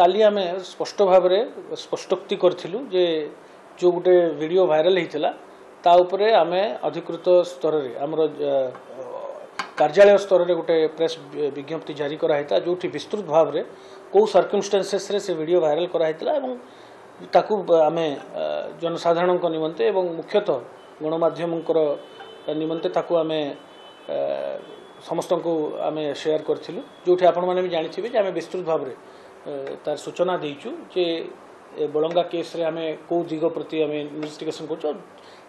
काली आम स्पष्ट भाव में स्पष्टोक्ति करूँ जे जो गोटे वीडियो वायरल होता ता उपरे आम अधिकृत स्तर में आमर कार्यालय स्तर में गोटे प्रेस विज्ञप्ति जारी कराइता जो विस्तृत भाव में कौ सर्कमस्टेंसेस रे से वीडियो वायरल कराइता एवं ताकू आम जनसाधारण निमंते एवं मुख्यतः गणमाध्यम निमंते ताकू आम समस्त को आम शेयर करूँ जो आपण मैंने भी जानी आम विस्तृत भाव में तार सूचना देचु जे बलंगा केस रे आम कौ दिग प्रति आम इन्वेस्टिगेशन कर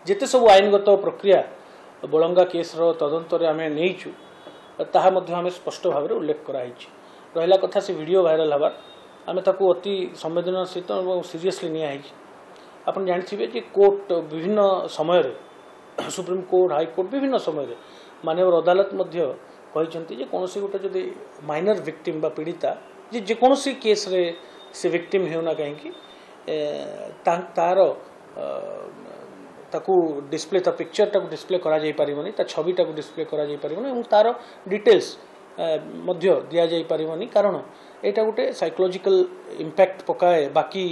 जिते सब आईनगत प्रक्रिया बलंगा केस तदंत आम नहींचु ताहा मध्य आम स्पष्ट भाव में उल्लेख कराई रहा कथा से वीडियो वायरल हबार आम ताकू अति संवेदनशील और सीरियसली निया आप जानी जे कोर्ट विभिन्न समय सुप्रीम कोर्ट हाईकोर्ट विभिन्न समय मानव अदालत कहते कौन गोटे जदि माइनर विक्टिम बा पीड़िता जे जेकोसी केस रे से विक्टिम होना कहीं तार ताकू डिस्प्ले ता पिक्चर टाक डिस्प्ले करा जाई परिबनी ता छवि टाक डिस्प्ले करा जाई परिबनी और तार डिटेल्स मध्य दिया जाई परिबनी कारण एटा गोटे साइकोलॉजिकल इंपैक्ट पकाए बाकी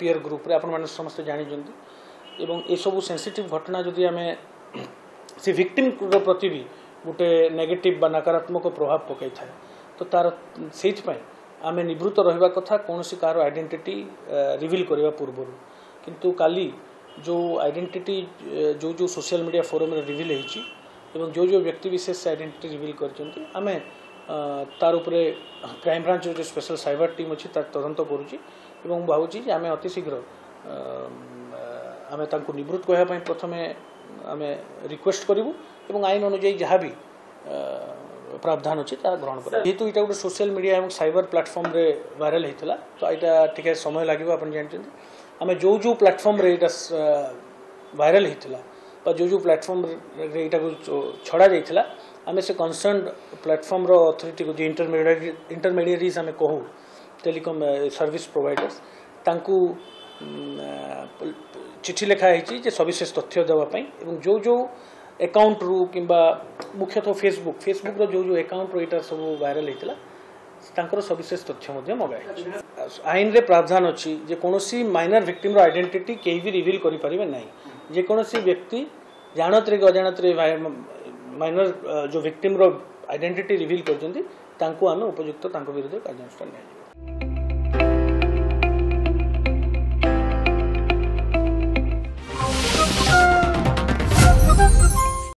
पीयर ग्रुप रे आपण माने समस्त जानि जंती एवं ए सब सेंसिटिव घटना जदि आमे से विक्टिम प्रति भी गोटे नेगेटिव बा नकारात्मक प्रभाव पकई थाए तो तार सेठ पई आमे निवृत्त रहिबा कथा कोनोसी कार आइडेंटिटी रिवील करबा पूर्व किंतु काली जो आइडेंटिटी जो जो सोशल मीडिया फोरम रे रिवील होईची एवं जो जो व्यक्ति विशेष आइडेंटिटी रिवील करचंती आमे तार उपरे क्राइम ब्रांच जो स्पेशल साइबर टीम अछि तार तदंत करूची एवं भावुची जे आमे अति शीघ्र आमे तांको निवृत्त कहया पई प्रथमे आमे रिक्वेस्ट करिवु एवं आईन अनुसार जहाँ भी प्रावधान अच्छी ग्रहण कर जेहेतु यहाँ गोटे सोशल मीडिया और साइबर प्लेटफॉर्म रे वायरल होता तो यहाँ टे समय लगे आप जानते आम जो जो प्लेटफॉर्म रे वायरल होता जो जो प्लेटफॉर्म रे यहाँ छड़ा जाता आम से कंसर्न प्लेटफॉर्म रो अथॉरिटी को जो इंटरमीडिएरीज आम कहूँ टेलीकॉम सर्विस प्रोवाइडर्स तांकू चिठी लिखाई सविशेष तथ्य देवाई जो जो अकाउंट रु किंबा मुख्यतः फेसबुक रो जो जो अकाउंट रो इटा सब वायरल होता सविशेष तथ्य मगाई आईन रे प्रावधान अच्छी जे कोनोसी माइनर विक्टिम रो आइडेंटिटी केही भी रिवील करि परिबे नहीं जे कोनोसी व्यक्ति जानत रे अजानत रे माइनर जो विक्टिम रो आइडेंटिटी रिवील करजंती तांको आमे उपयुक्त तांको विरुद्ध कार्यानुष्ठान